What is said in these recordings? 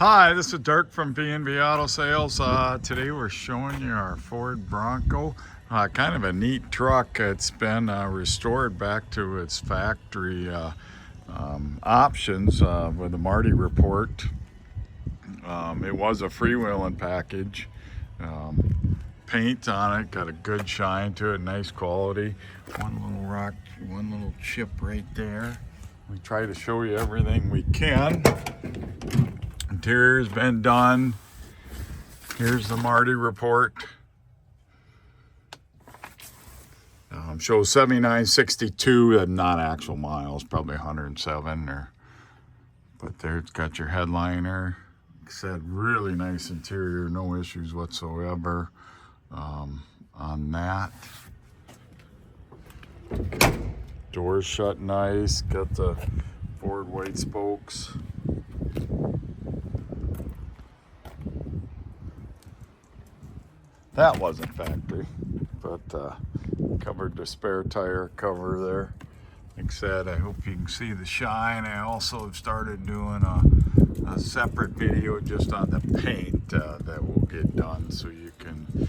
Hi, this is Dirk from B&B Auto Sales. Today we're showing you our Ford Bronco. Kind of a neat truck. It's been restored back to its factory options with the Marty report. It was a freewheeling package. Paint on it, got a good shine to it, nice quality. One little rock, one little chip right there. We try to show you everything we can. Interior's been done. Here's the Marty report. Shows 7962, not actual miles, probably 107 or. But there it's got your headliner. Like I said, really nice interior, no issues whatsoever on that. Doors shut nice. Got the Ford white spokes. That wasn't factory, but covered the spare tire cover there. Like I said, I hope you can see the shine. I also have started doing a separate video just on the paint that will get done, so you can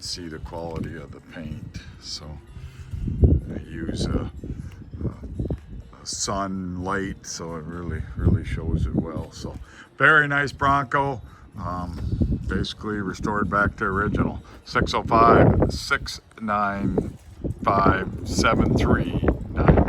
see the quality of the paint. So I use a sunlight, so it really shows it well. So very nice Bronco. Basically restored back to original. 605-695-7399.